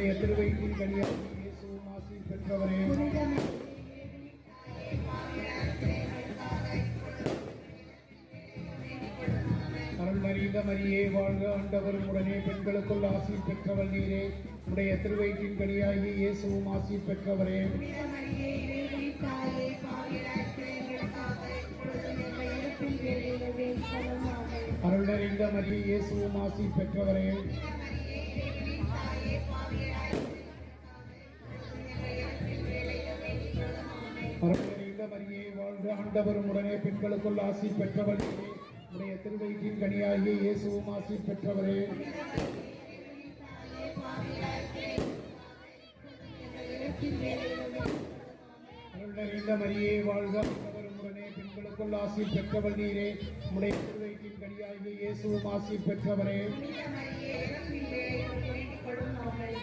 உடைய திருவயிற்றின் கனியாகி இயேசுவும் ஆசி பெற்றவரே. அருள் நிறைந்த மரியே வாழ்க, ஆண்டவரும் உடனே பெண்களுக்குள் ஆசி பெற்றவள் நீரே. உடைய திருவயிற்றின் கனியாகி இயேசுவும் ஆசி பெற்றவரே. அருள் நிறைந்த மரியே இயேசுவும் ஆசி பெற்றவரே. அருள் நிறைந்த மரியே வாழ்க, ஆண்டவரும் உடனே பெண்களுக்குள் ஆசி பெற்றவள் நீரே. உடைய திருவயிற்றின் கனியாகிய இயேசுவும் ஆசி பெற்றவரே. அருள் நிறைந்த மரியே வாழ்க, ஆண்டவரும் உடனே பெண்களுக்குள் ஆசி பெற்றவள் நீரே. உடைய திருவயிற்றின் கனியாகிய இயேசுவும் ஆசி பெற்றவரே.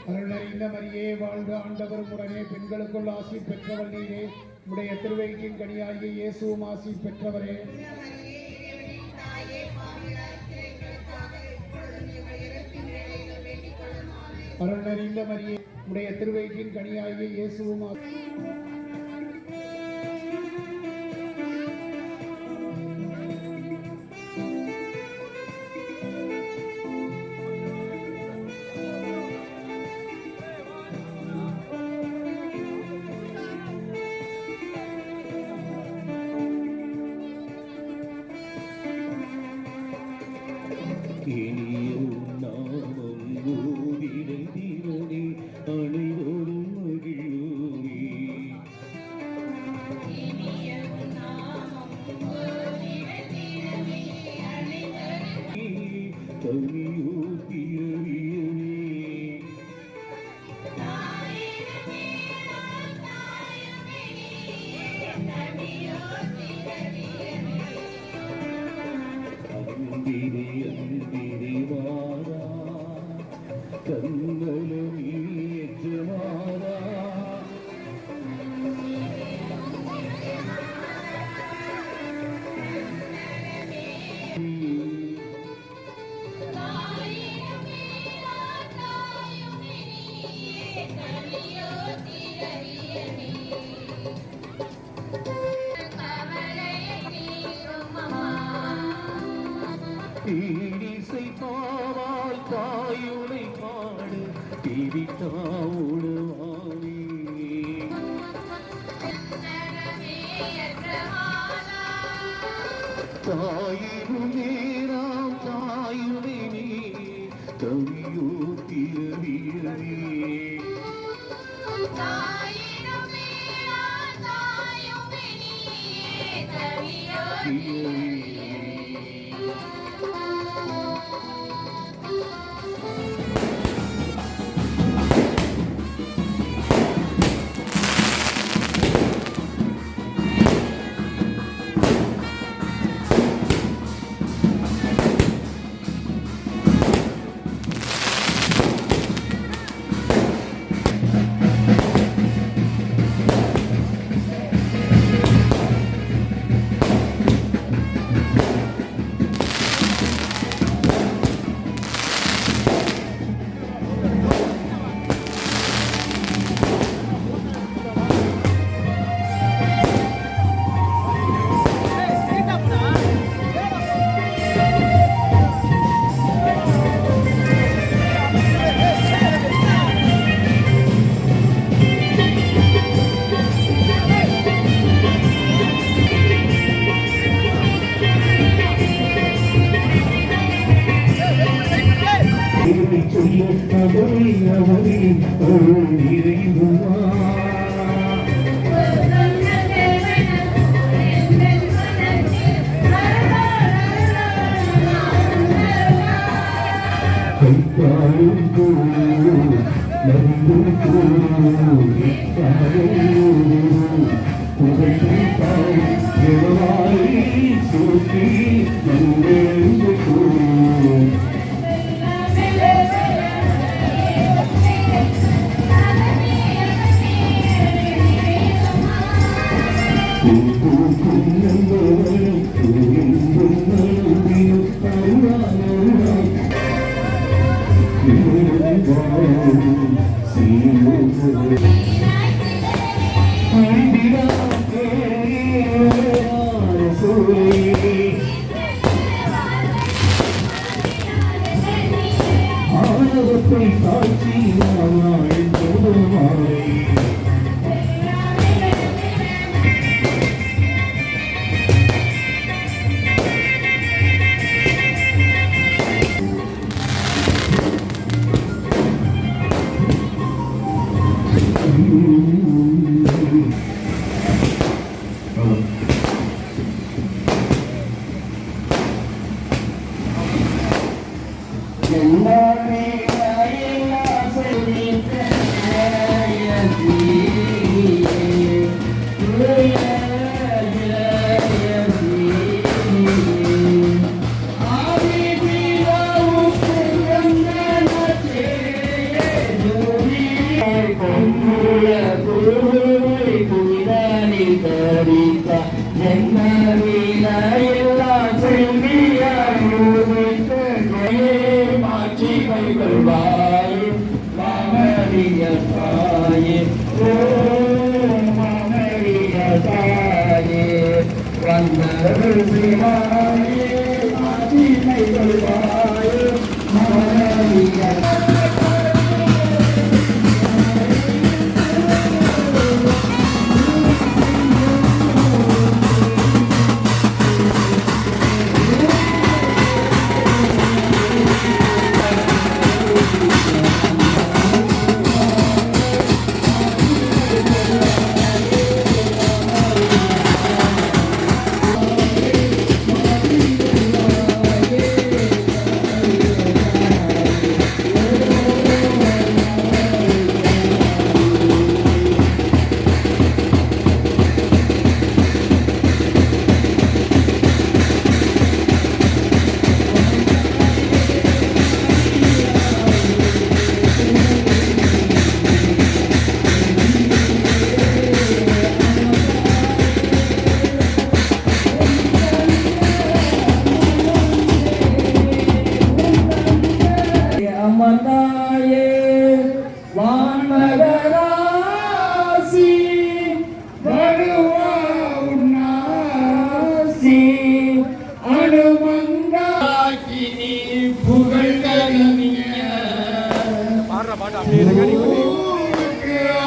அருள் நிறைந்த மரியே வாழ்க, ஆண்டவரும் உடனே பெண்களுக்குள் ஆசி பெற்றவள் நீரே. உடைய திருவயிற்றின் கனியாகிய இயேசுவும் ஆசி பெற்றவரே. அருள் நிறைந்த மரியே உடைய திருவயிற்றின் கனியாகிய இயேசுவும் ஈடிசை பாவால் தாயுனை பாடு பிரித்தாவுடு வாணி தாயினும் நேராம் தாயுனை நீ தவியோ பிறவியவே Oh, ஆணவத்தை தாழ்த்தி வாழ்ந்தோடுமாறே அமர்ந்தாயே வான்மகராசி வருவா உன்னாசி அனுமந்தாக்கி நீ புகழ்கனிய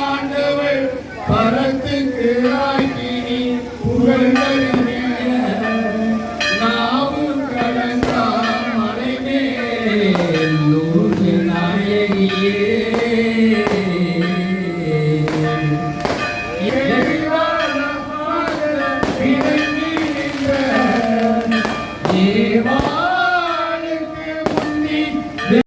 ஆண்டவள் பரத்துக்கு ஆக்கி நீ புகழ்கனிய